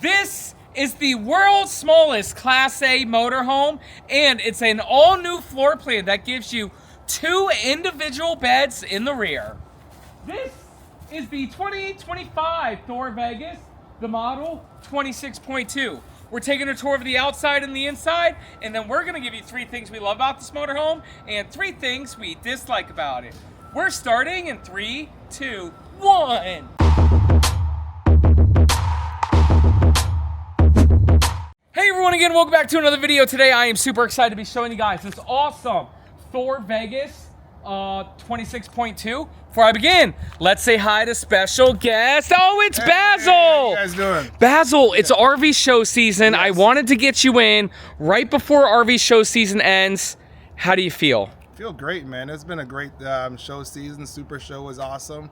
This is the world's smallest Class A motorhome, and it's an all-new floor plan that gives you 2 individual beds in the rear. This is the 2025 Thor Vegas, the model 26.2. We're taking a tour of the outside and the inside, and then we're gonna give you 3 things we love about this motorhome and 3 things we dislike about it. We're starting in 3, 2, 1. Hey everyone, again, welcome back to another video. Today I am super excited to be showing you guys this awesome Thor Vegas 26.2. Before I begin, let's say hi to special guest. Oh, it's Basil. How you guys doing? Basil, it's RV show season. Yes. I wanted to get you in right before RV show season ends. How do you feel? Feel great, man. It's been a great show season. Super Show was awesome.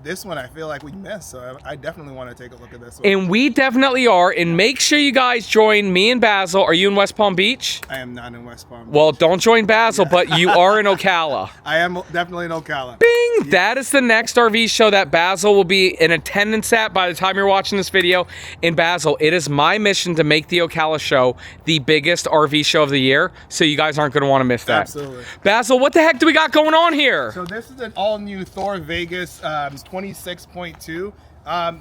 This one I feel like we missed, so I definitely want to take a look at this one. And we definitely are. And make sure you guys join me and Basil. Are you in West Palm Beach? I am not in West Palm Beach. Well, don't join Basil, but you are in Ocala. I am definitely in Ocala. Bing! Yeah. That is the next RV show that Basil will be in attendance at by the time you're watching this video. In Basil, it is my mission to make the Ocala show the biggest RV show of the year, so you guys aren't going to want to miss that. Absolutely. Basil, what the heck do we got going on here? So this is an all-new Thor Vegas 26.2.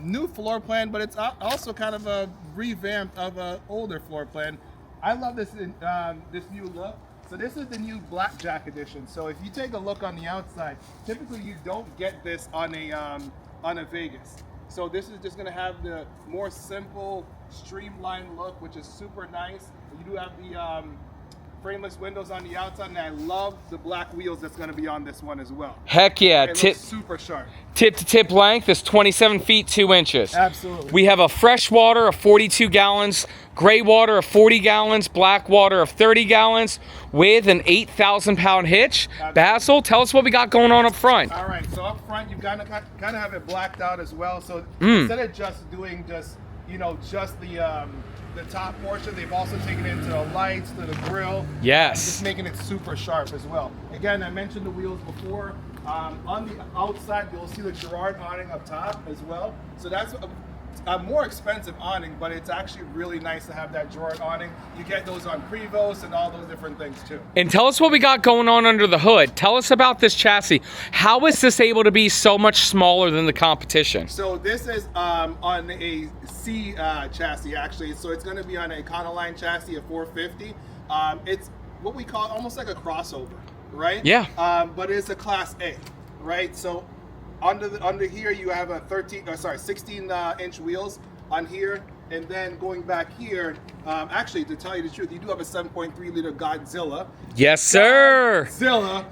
New floor plan, but it's also kind of a revamp of an older floor plan. I love this this new look. So this is the new Blackjack edition. So if you take a look on the outside, typically you don't get this on a Vegas. So this is just going to have the more simple, streamlined look, which is super nice. You do have the frameless windows on the outside, and I love the black wheels that's going to be on this one as well. Heck yeah. It looks super sharp. Tip to tip length is 27 feet 2 inches. Absolutely. We have a fresh water of 42 gallons, gray water of 40 gallons, black water of 30 gallons with an 8,000 pound hitch. Absolutely. Basil, tell us what we got going on up front. All right, so up front you've got to kind of have it blacked out as well. So instead of just doing just the top portion, they've also taken it into the lights, to the grill. Yes. Just making it super sharp as well. Again, I mentioned the wheels before. On the outside, you'll see the Girard awning up top as well. So that's a more expensive awning, but it's actually really nice to have that Girard awning. You get those on Prevost and all those different things too. And tell us what we got going on under the hood. Tell us about this chassis. How is this able to be so much smaller than the competition? So this is on a C chassis actually. So it's going to be on a Econoline chassis, a 450. It's what we call almost like a crossover, right? Yeah. But it's a Class A, right? So under here you have a 16 inch wheels on here, and then going back here, actually to tell you the truth, you do have a 7.3 liter Godzilla. Yes, sir. Godzilla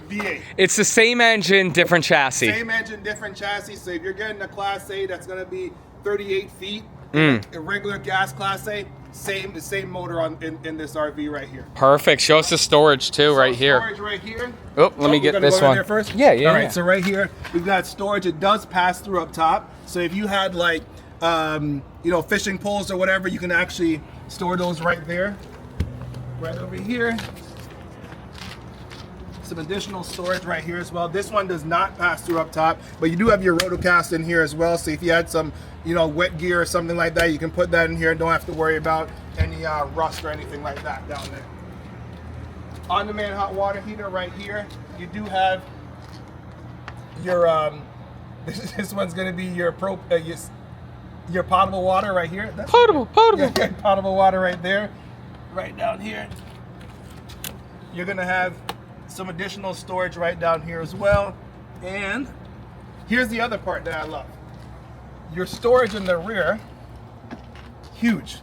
V8. It's the same engine, different chassis. Same engine, different chassis. So if you're getting a Class A, that's going to be 38 feet. A regular gas Class A, the same motor in this RV right here. Perfect. Show us the storage too, right here. Storage right here. Oh, let me get this one. There first? Yeah. All right, so right here we've got storage. It does pass through up top. So if you had like, fishing poles or whatever, you can actually store those right there. Right over here. Some additional storage right here as well. This one does not pass through up top, but you do have your rotocast in here as well. So if you had some, wet gear or something like that, you can put that in here and don't have to worry about any rust or anything like that down there. On-demand hot water heater right here. You do have your this one's going to be your potable water right here. That's Potable. Yeah, potable water right there. Right down here. You're going to have some additional storage right down here as well. And here's the other part that I love. Your storage in the rear, huge,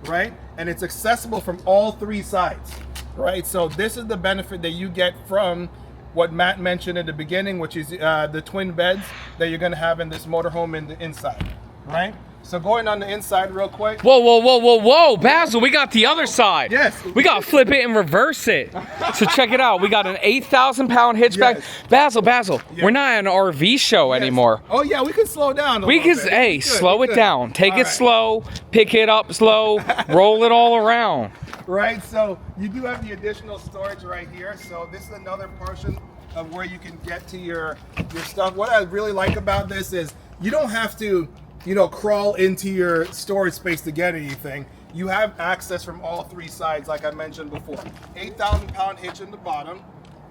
right? And it's accessible from all 3 sides, right? So this is the benefit that you get from what Matt mentioned in the beginning, which is the twin beds that you're gonna have in this motorhome in the inside, right? So going on the inside real quick. Whoa, Basil, we got the other side. Yes. We got to flip it and reverse it. So check it out. We got an 8,000 pound hitchback. Yes. Basil, we're not at an RV show anymore. Oh yeah, we can slow down a little bit. Hey, slow it down. Take it slow, pick it up slow, roll it all around. Right, so you do have the additional storage right here. So this is another portion of where you can get to your stuff. What I really like about this is you don't have to crawl into your storage space to get anything. You have access from all three sides, like I mentioned before. 8,000-pound hitch in the bottom.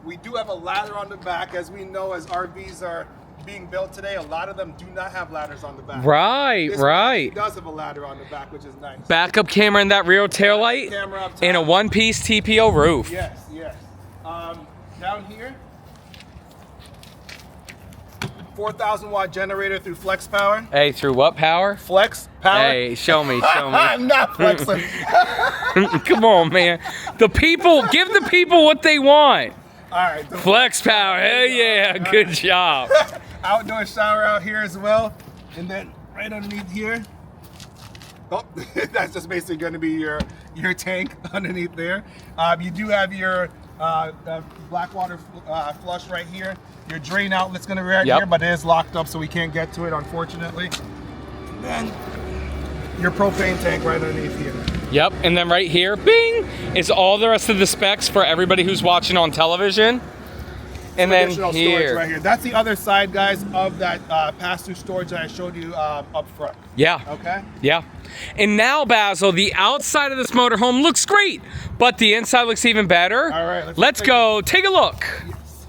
We do have a ladder on the back. As we know, as RVs are being built today, a lot of them do not have ladders on the back. Right, this right. It does have a ladder on the back, which is nice. Backup camera in that rear taillight. Camera up top. And a one-piece TPO roof. Yes, yes. Down here, 4,000 watt generator through flex power. Hey, through what power? Flex power. Hey, show me, show me. I'm not flexing. Come on, man. The people, give the people what they want. All right. Flex power, hell yeah, good job. Outdoor shower out here as well. And then right underneath here, that's just basically going to be your tank underneath there. You do have your black water flush right here. Your drain outlet's going to be right here, but it is locked up, so we can't get to it, unfortunately. And then your propane tank right underneath here. Yep, and then right here, bing, is all the rest of the specs for everybody who's watching on television. And then here. Right here. That's the other side, guys, of that pass-through storage that I showed you up front. Yeah. Okay? Yeah. And now, Basil, the outside of this motorhome looks great, but the inside looks even better. All right. Let's go take a look. Yes.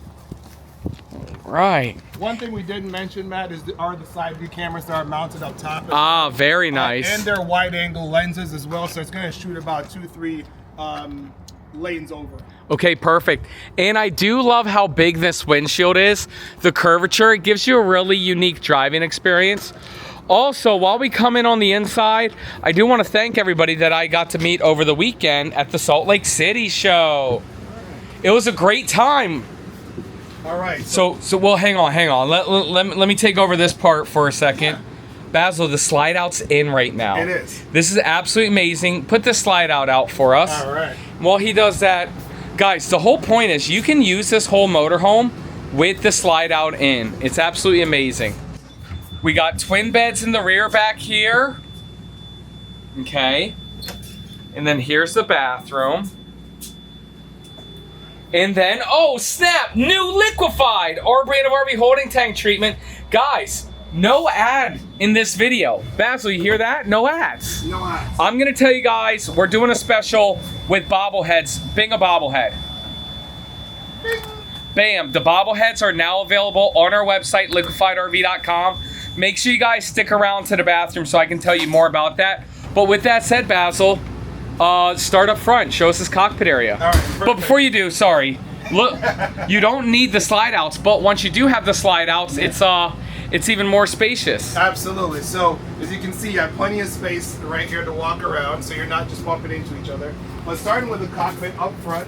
Right. One thing we didn't mention, Matt, are the side view cameras that are mounted up top. Ah, very nice. And they're wide-angle lenses as well, so it's going to shoot about 2-3 lanes over. Okay, perfect. And I do love how big this windshield is. The curvature, it gives you a really unique driving experience. Also, while we come in on the inside, I do want to thank everybody that I got to meet over the weekend at the Salt Lake City show. It was a great time. All right. So well, hang on. Let me take over this part for a second. Yeah. Basil, the slide out's in right now. It is. This is absolutely amazing. Put the slide out for us. All right. While he does that, guys, the whole point is you can use this whole motorhome with the slide out in. It's absolutely amazing. We got twin beds in the rear back here. Okay. And then here's the bathroom. And then, oh snap, new Liquified, our brand of RV holding tank treatment. Guys, no ad in this video. Basil, you hear that? No ads. No ads. I'm gonna tell you guys, we're doing a special with bobbleheads. Bing a bobblehead. Bing. Bam, the bobbleheads are now available on our website, liquifiedrv.com. Make sure you guys stick around to the bathroom so I can tell you more about that. But with that said, Basil, start up front. Show us this cockpit area. All right, but before you do, sorry. Look, you don't need the slide outs, but once you do have the slide outs, it's even more spacious. Absolutely. So as you can see, you have plenty of space right here to walk around, so you're not just bumping into each other. But starting with the cockpit up front,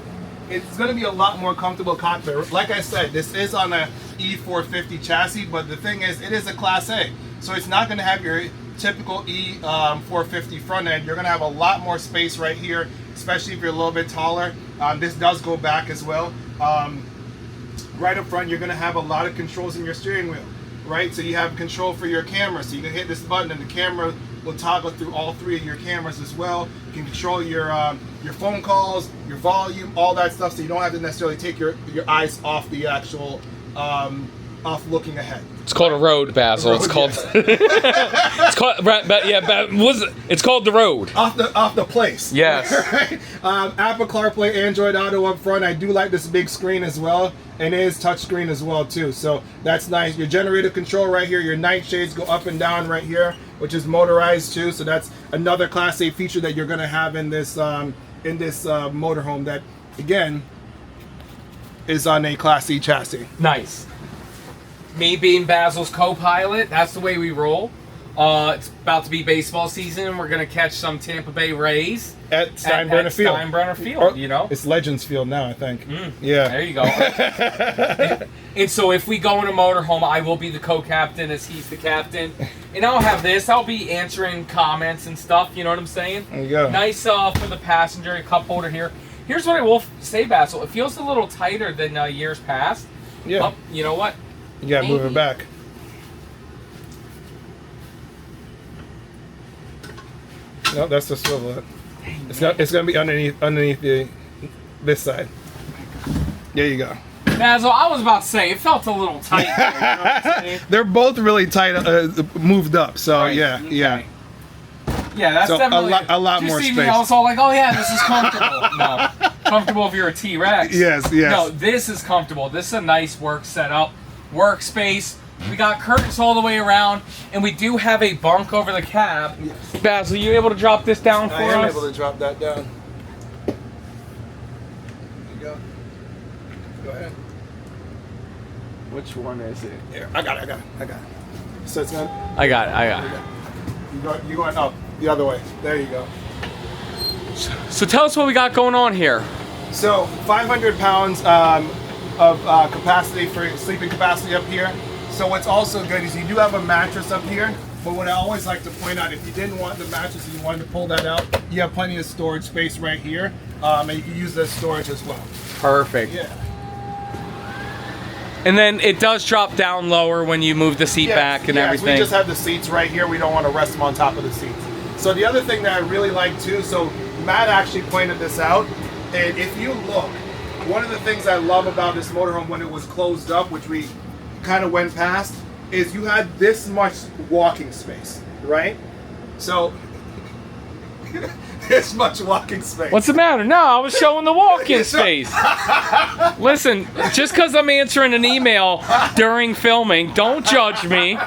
it's going to be a lot more comfortable cockpit. Like I said, this is on a E450 chassis, but the thing is, it is a Class A. So it's not going to have your typical E450 front end. You're going to have a lot more space right here, especially if you're a little bit taller. This does go back as well. Right up front, you're going to have a lot of controls in your steering wheel, right? So you have control for your camera. So you can hit this button and the camera will toggle through all three of your cameras as well. You can control your phone calls, your volume, all that stuff, so you don't have to necessarily take your eyes off the actual off looking ahead. It's called a road, Basil. It's called it's called the road. Off the place. Yes. Right? Apple CarPlay, Android Auto up front. I do like this big screen as well, and it is touchscreen as well too. So that's nice. Your generator control right here. Your night shades go up and down right here, which is motorized too. So that's another Class A feature that you're going to have in this motorhome that, again, is on a Class C chassis. Nice. Me being Basil's co-pilot, that's the way we roll. It's about to be baseball season. We're going to catch some Tampa Bay Rays. At Steinbrenner Field. Steinbrenner Field, you know. It's Legends Field now, I think. Yeah. There you go. and so if we go in a motorhome, I will be the co-captain as he's the captain. And I'll have this. I'll be answering comments and stuff, you know what I'm saying? There you go. Nice for the passenger, a cup holder here. Here's what I will say, Basil. It feels a little tighter than years past. Yeah. You know what? You gotta move it back. No, that's the swivel. It's gonna be underneath this side. There you go. Basil, I was about to say, it felt a little tight. There, you know what I'm saying? They're both really tight, moved up. So Right, yeah, okay. yeah. Yeah, that's So definitely a lot more See space. me, I was all like, oh yeah, this is comfortable. No, comfortable if you're a T-Rex. Yes, yes. No, this is comfortable. This is a nice work setup, workspace. We got curtains all the way around, and we do have a bunk over the cab. Yes. Basil, you able to drop this down for us? I am able to drop that down. There you go. Go ahead. Which one is it? Here, I got it. So it's gonna. I got it. You going up the other way. There you go. So tell us what we got going on here. So 500 pounds of capacity for sleeping capacity up here. So what's also good is you do have a mattress up here, but what I always like to point out, if you didn't want the mattress and you wanted to pull that out, you have plenty of storage space right here, and you can use that storage as well. Perfect. Yeah. And then it does drop down lower when you move the seat back and everything. We just have the seats right here. We don't want to rest them on top of the seats. So the other thing that I really like too, so Matt actually pointed this out, and if you look, one of the things I love about this motorhome when it was closed up, which we kind of went past, is you had this much walking space, right? So this much walking space. What's the matter? No, I was showing the walk-in space. Listen, just because I'm answering an email during filming, don't judge me.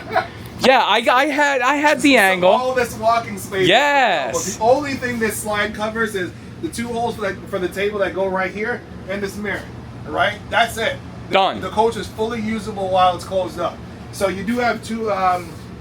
Yeah, I had the angle. All this walking space. Yes. The only thing this slide covers is the two holes for the table that go right here and this mirror, right? That's it. Done. The coach is fully usable while it's closed up. So you do have two.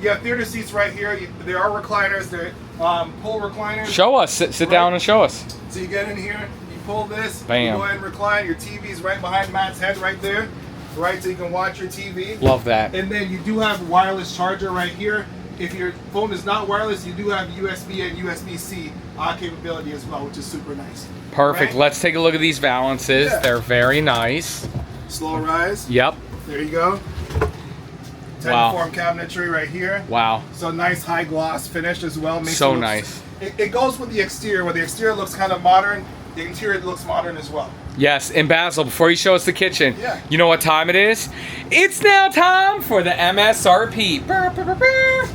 You have theater seats right here. There are recliners. They're pull recliners. Show us. Sit down and show us. So you get in here. You pull this. Bam. You go ahead and recline. Your TV's right behind Matt's head right there. Right, so you can watch your TV. Love that. And then you do have wireless charger right here. If your phone is not wireless, you do have USB and USB-C capability as well, which is super nice. Perfect. Right? Let's take a look at these valances. Yeah. They're very nice. Slow rise. Yep. There you go. Wow. Tecform cabinetry right here. Wow. So nice high gloss finish as well. Makes So it look, nice. It goes with the exterior. Where the exterior looks kind of modern, the interior looks modern as well. Yes, and Basil, before you show us the kitchen, Yeah. you know what time it is? It's now time for the MSRP. Brr, brr, brr, brr.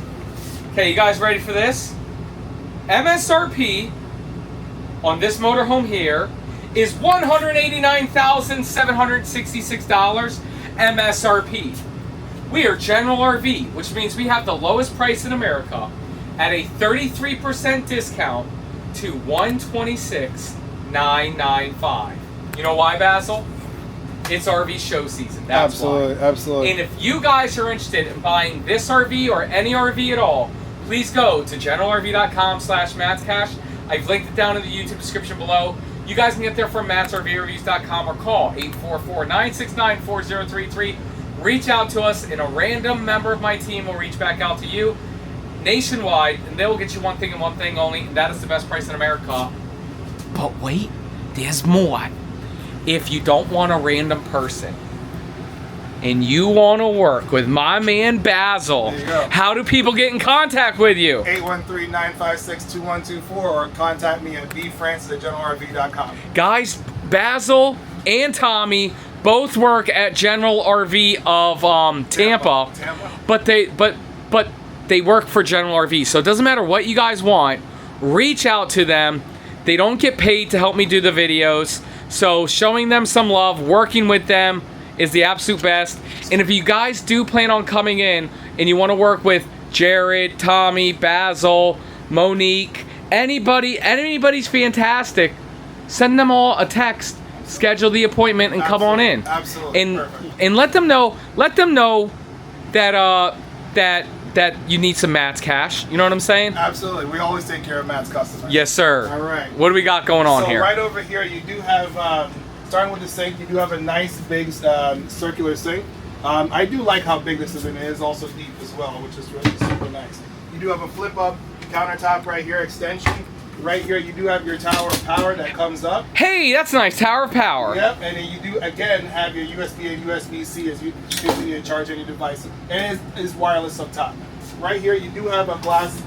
Okay, you guys ready for this? MSRP on this motorhome here is $189,766 MSRP. We are General RV, which means we have the lowest price in America at a 33% discount to $126,995. You know why, Basil? It's RV show season. That's why. Absolutely. And if you guys are interested in buying this RV or any RV at all, please go to generalrv.com/mattscash. I've linked it down in the YouTube description below. You guys can get there from mattsrvreviews.com or call 844-969-4033. Reach out to us, and a random member of my team will reach back out to you nationwide, and they will get you one thing and one thing only, and that is the best price in America. But wait, there's more. If you don't want a random person and you want to work with my man Basil, There you go. how do people get in contact with you? 813-956-2124 or contact me at bfrancis@generalrv.com. Guys, Basil and Tommy both work at General RV of Tampa. But they work for General RV. So it doesn't matter what you guys want. Reach out to them. They don't get paid to help me do the videos. So showing them some love, working with them is the absolute best. And if you guys do plan on coming in and you want to work with Jared, Tommy, Basil, Monique, anybody's fantastic, send them all a text, schedule the appointment, and come on in. Absolutely. And let them know that that you need some Matt's cash. You know what I'm saying? Absolutely. We always take care of Matt's customers. Yes, sir. All right. What do we got going on so here? Right over here, you do have, starting with the sink, you do have a nice big circular sink. I do like how big this is, and it is also deep as well, which is really super nice. You do have a flip-up countertop right here, extension. Right here, you do have your tower of power that comes up. Hey, that's nice. Tower of power. Yep, and then you do, again, have your USB and USB-C as you continue to charge any device. And it is wireless up top. Right here, you do have a glass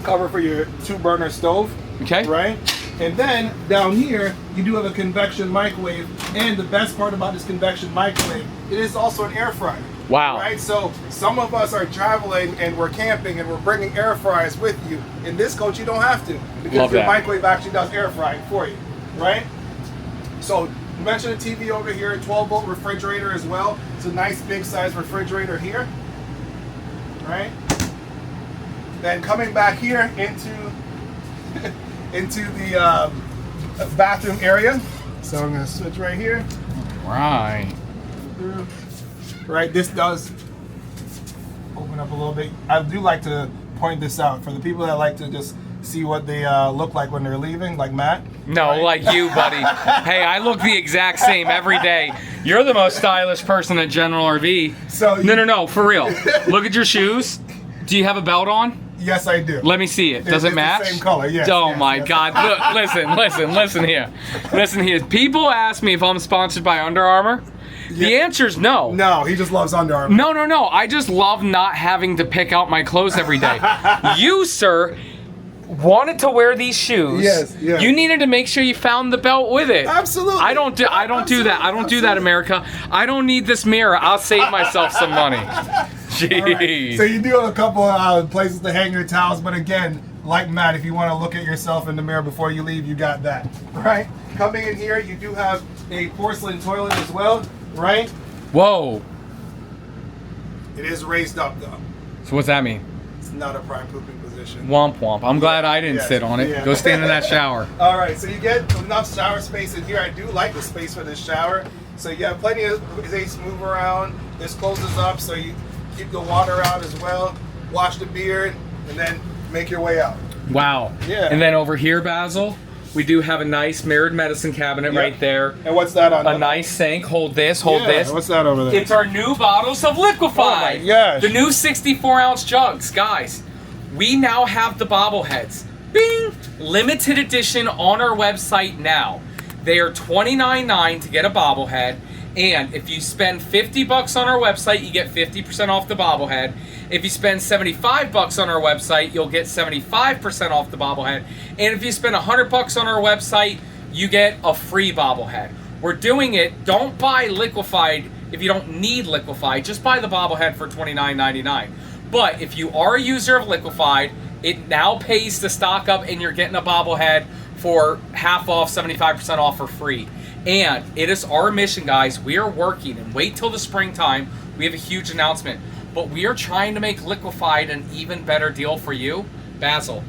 cover for your 2-burner stove. Okay. Right? And then down here, you do have a convection microwave. And the best part about this convection microwave, it is also an air fryer. Wow. Right? So some of us are traveling and we're camping and we're bringing air fryers with you. In this coach, you don't have to, because Love your that. microwave actually does air frying for you, right? So you mentioned the TV over here, 12-volt refrigerator as well. It's a nice big size refrigerator here, right? Then coming back here into the bathroom area. So I'm gonna switch right here. Right. Right, this does open up a little bit. I do like to point this out for the people that like to just see what they look like when they're leaving, like Matt. No, right? like you, buddy. Hey, I look the exact same every day. You're the most stylish person at General RV. So No, for real. Look at your shoes. Do you have a belt on? Yes, I do. Let me see it. Does it It's match? the same color, yes. Oh yes, my yes. God. Look, listen here. People ask me if I'm sponsored by Under Armour. The answer is no. No, he just loves Under Armour. No. I just love not having to pick out my clothes every day. You, sir, wanted to wear these shoes. Yes. You needed to make sure you found the belt with it. Absolutely. I don't do that. I don't do that, America. I don't need this mirror. I'll save myself some money. Jeez. All right. So you do have a couple places to hang your towels, but again, like Matt, if you want to look at yourself in the mirror before you leave, you got that, right? Coming in here, you do have a porcelain toilet as well, right? Whoa. It is raised up though. So what's that mean? It's not a prime pooping position. Womp womp. I'm glad I didn't Yes. sit on it. Yeah. Go stand in that shower. All right, so you get enough shower space in here. I do like the space for this shower. So you have plenty of space to move around. This closes up so you keep the water out as well. Wash the beard and then make your way out. Wow. Yeah. And then over here, Basil, we do have a nice mirrored medicine cabinet Yep. right there. And what's that on? A nice sink. Hold this. Hold this. What's that over there? It's our new bottles of Liquified. Oh my gosh. The new 64-ounce jugs. Guys, we now have the bobbleheads. Bing! Limited edition on our website now. They are $29.9 to get a bobblehead. And if you spend $50 on our website, you get 50% off the bobblehead. If you spend $75 on our website, you'll get 75% off the bobblehead. And if you spend $100 on our website, you get a free bobblehead. We're doing it. Don't buy Liquified if you don't need Liquified. Just buy the bobblehead for $29.99. But if you are a user of Liquified, it now pays to stock up and you're getting a bobblehead for half off, 75% off for free. And it is our mission, guys. We are working, and wait till the springtime. We have a huge announcement. But we are trying to make Liquified an even better deal for you. Basil,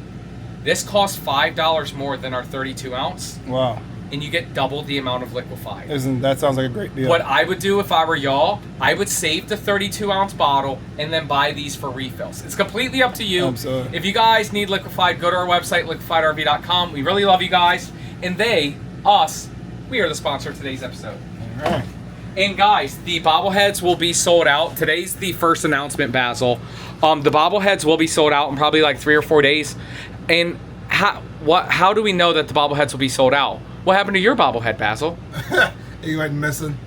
this costs $5 more than our 32 ounce, Wow. and you get double the amount of Liquified. That sounds like a great deal. What I would do if I were y'all, I would save the 32 ounce bottle and then buy these for refills. It's completely up to you. Absolutely. If you guys need Liquified, go to our website, liquifiedrv.com. We really love you guys. And we are the sponsor of today's episode. All right. And guys, the bobbleheads will be sold out. Today's the first announcement, Basil. The bobbleheads will be sold out in probably like 3 or 4 days. And how do we know that the bobbleheads will be sold out? What happened to your bobblehead, Basil? You went missing.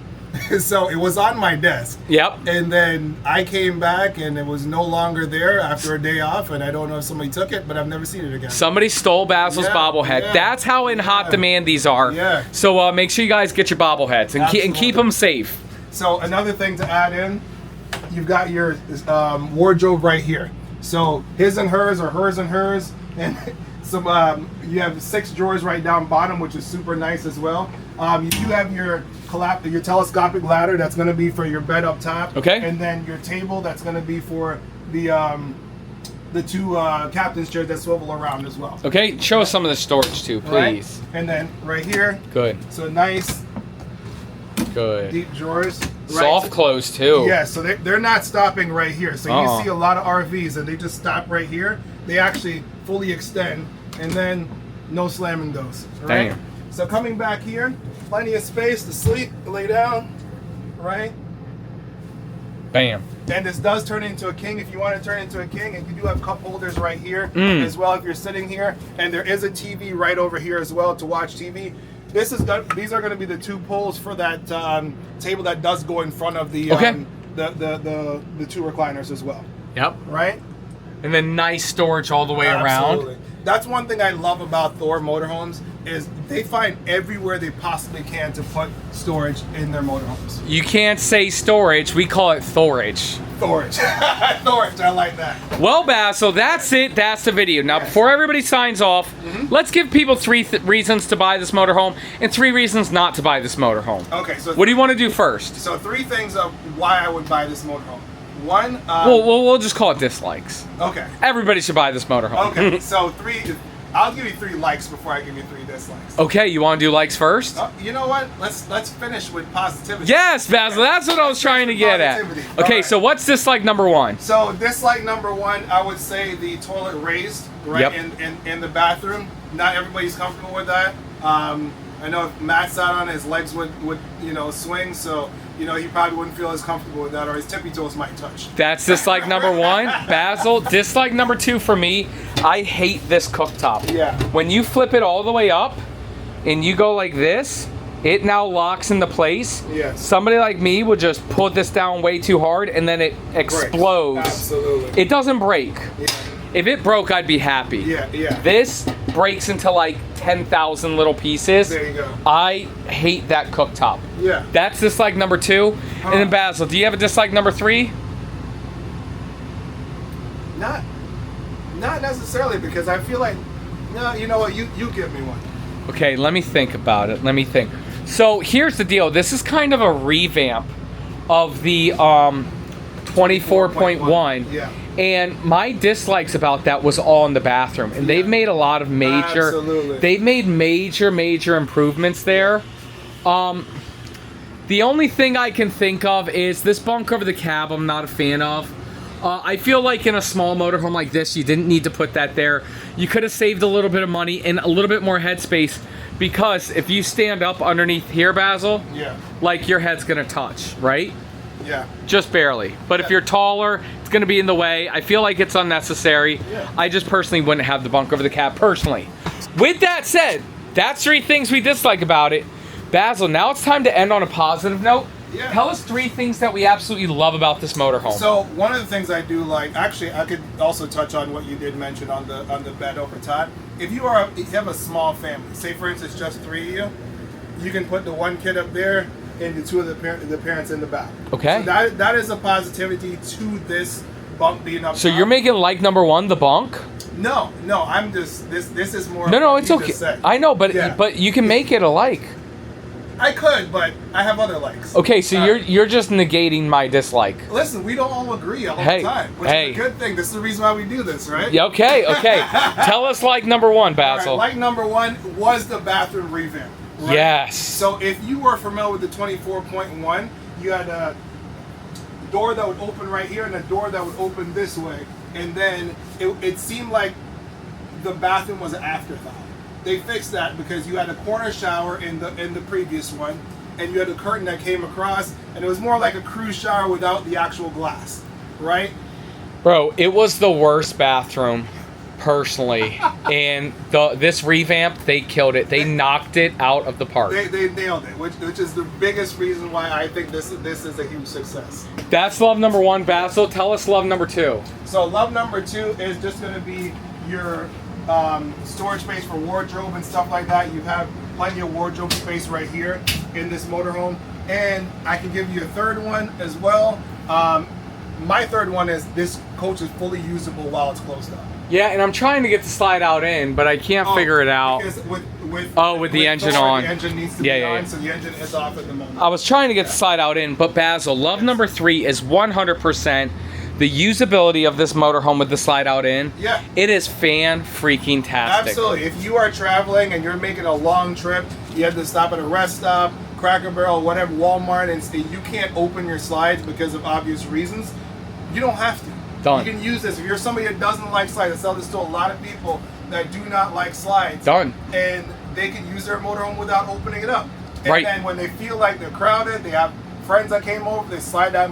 So it was on my desk. Yep. And then I came back and it was no longer there after a day off, and I don't know if somebody took it, but I've never seen it again. Somebody stole Basil's Yeah, bobblehead. yeah. That's how in hot demand these are. Yeah. So make sure you guys get your bobbleheads and keep Absolutely. them safe. So another thing to add in, you've got your wardrobe right here. So his and hers, or hers and hers, and some you have 6 drawers right down bottom, which is super nice as well. You do have your telescopic ladder that's going to be for your bed up top. Okay. And then your table that's going to be for the 2 captain's chairs that swivel around as well. Okay, show us some of the storage too, please. Right? And then right here, Good. so nice Good. deep drawers. Soft close too. Yeah, so they're not stopping right here. So you see a lot of RVs and they just stop right here. They actually fully extend, and then no slamming those. Right? Damn. So coming back here, plenty of space to sleep, lay down, right? Bam. And this does turn into a king if you want to turn into a king. And you do have cup holders right here as well if you're sitting here. And there is a TV right over here as well to watch TV. These are going to be the 2 poles for that table that does go in front of the the 2 recliners as well. Yep. Right? And then nice storage all the way around. Absolutely. that's one thing I love about Thor motorhomes is they find everywhere they possibly can to put storage in their motorhomes. You can't say storage, we call it Thorage. Storage. Storage, I like that. Well, Basil, that's it. That's the video. Now, Yes. before everybody signs off, let's give people three reasons to buy this motorhome and 3 reasons not to buy this motorhome. Okay, so What do you want to do first? so 3 things of why I would buy this motorhome. One, We'll just call it dislikes. okay. Everybody should buy this motorhome. Okay, so 3, I'll give you 3 likes before I give you 3 dislikes. Okay, you want to do likes first? You know what? Let's finish with positivity. Yes, Basil, that's what I was trying to get at. Positivity. Okay, Alright. so what's dislike number 1? So dislike number 1, I would say the toilet raised right Yep. in the bathroom. Not everybody's comfortable with that. I know if Matt sat on it, his legs would swing, so he probably wouldn't feel as comfortable with that, or his tippy toes might touch. That's dislike number 1. Basil, dislike number 2 for me, I hate this cooktop. Yeah. When you flip it all the way up and you go like this, it now locks into place. Yes. Somebody like me would just pull this down way too hard and then it explodes. Absolutely. It doesn't break. Yeah. If it broke, I'd be happy. Yeah. This breaks into like 10,000 little pieces. There you go. I hate that cooktop. Yeah. That's dislike number 2. And then Basil, do you have a dislike number 3? Not necessarily, because I feel like, no, you know what? You give me one. Okay, let me think about it. Let me think. So here's the deal. This is kind of a revamp of the 24.1. Yeah. And my dislikes about that was all in the bathroom. And they've made a lot of major... Absolutely. They've made major improvements there. The only thing I can think of is this bunk over the cab I'm not a fan of. I feel like in a small motorhome like this, you didn't need to put that there. You could have saved a little bit of money and a little bit more headspace, because if you stand up underneath here, Basil, Yeah. like your head's gonna touch, right? Yeah. Just barely. But if you're taller, it's gonna be in the way. I feel like it's unnecessary. Yeah. I just personally wouldn't have the bunk over the cab personally. With that said, that's 3 things we dislike about it. Basil, now it's time to end on a positive note. Yeah. Tell us 3 things that we absolutely love about this motorhome. So one of the things I do like, actually, I could also touch on what you did mention on the bed over top. If you have a small family, say for instance just 3 of you, you can put the one kid up there and the 2 of the parents in the back. Okay. So that is a positivity to this bunk being up. So top. you're making like number 1 the bunk? No, I'm just this is more. No, what it's you okay. just said. I know, but Yeah. but you can make it a like. I could, but I have other likes. Okay, so you're just negating my dislike. Listen, we don't all agree all Hey, the time, which hey. is a good thing. This is the reason why we do this, right? Yeah, okay. Tell us like number 1, All right, Basil. like number 1 was the bathroom revamp. Right? Yes. So if you were familiar with the 24.1, you had a door that would open right here and a door that would open this way, and then it seemed like the bathroom was an afterthought. They fixed that because you had a corner shower in the previous one, and you had a curtain that came across, and it was more like a cruise shower without the actual glass, right? Bro, it was the worst bathroom, personally. And this revamp, they killed it. They knocked it out of the park. They nailed it, which is the biggest reason why I think this is a huge success. That's love number 1, Basil. Tell us love number 2. So love number 2 is just going to be your storage space for wardrobe and stuff like that. You have plenty of wardrobe space right here in this motorhome, and I can give you a third one as well. My third one is this coach is fully usable while it's closed up. Yeah, and I'm trying to get the slide out in, but I can't figure it out. Because with the engine Thor, on. The engine needs to be Yeah, on, yeah. so the engine is off at the moment. I was trying to get the slide out in, but Basil, love number 3 is 100% the usability of this motorhome with the slide out in. Yeah. It is fan-freaking-tastic. Absolutely. If you are traveling and you're making a long trip, you have to stop at a rest stop, Cracker Barrel, whatever, Walmart, and you can't open your slides because of obvious reasons, you don't have to. Done. You can use this. If you're somebody that doesn't like slides, I sell this to a lot of people that do not like slides. Done. And they can use their motorhome without opening it up. And Right. then when they feel like they're crowded, they have friends that came over, they slide that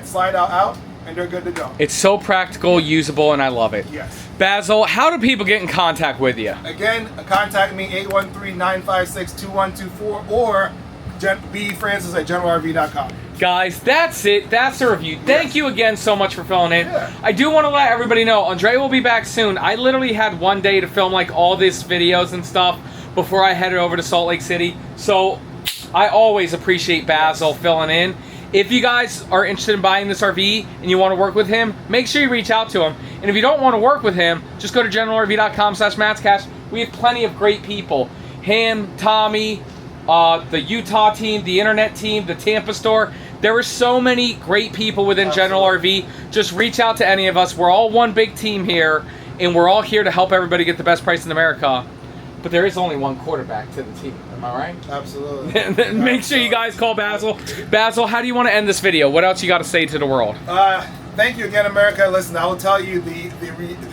slide out, and they're good to go. It's so practical, usable, and I love it. Yes. Basil, how do people get in contact with you? Again, contact me 813-956-2124 or bfrancis@generalrv.com. Guys, that's it. That's the review. Thank you again so much for filling in. Yeah. I do want to let everybody know, Andre will be back soon. I literally had one day to film like all these videos and stuff before I headed over to Salt Lake City. So I always appreciate Basil filling in. If you guys are interested in buying this RV and you want to work with him, make sure you reach out to him. And if you don't want to work with him, just go to generalrv.com/matscash. We have plenty of great people. Him, Tommy, the Utah team, the internet team, the Tampa store. There are so many great people within General RV. Just reach out to any of us. We're all one big team here, and we're all here to help everybody get the best price in America. But there is only one quarterback to the team. Am I right? Absolutely. Make sure you guys call Basil. Basil, how do you want to end this video? What else you got to say to the world? Thank you again, America. Listen, I will tell you the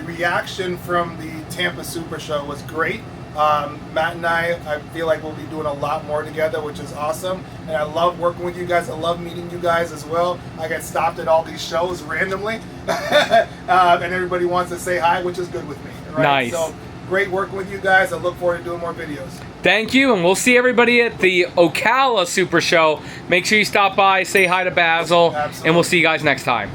reaction from the Tampa Super Show was great. Matt and I feel like we'll be doing a lot more together, which is awesome. And I love working with you guys. I love meeting you guys as well. I get stopped at all these shows randomly, and everybody wants to say hi, which is good with me. Right? Nice. So great working with you guys. I look forward to doing more videos. Thank you, and we'll see everybody at the Ocala Super Show. Make sure you stop by, say hi to Basil, Absolutely. and we'll see you guys next time.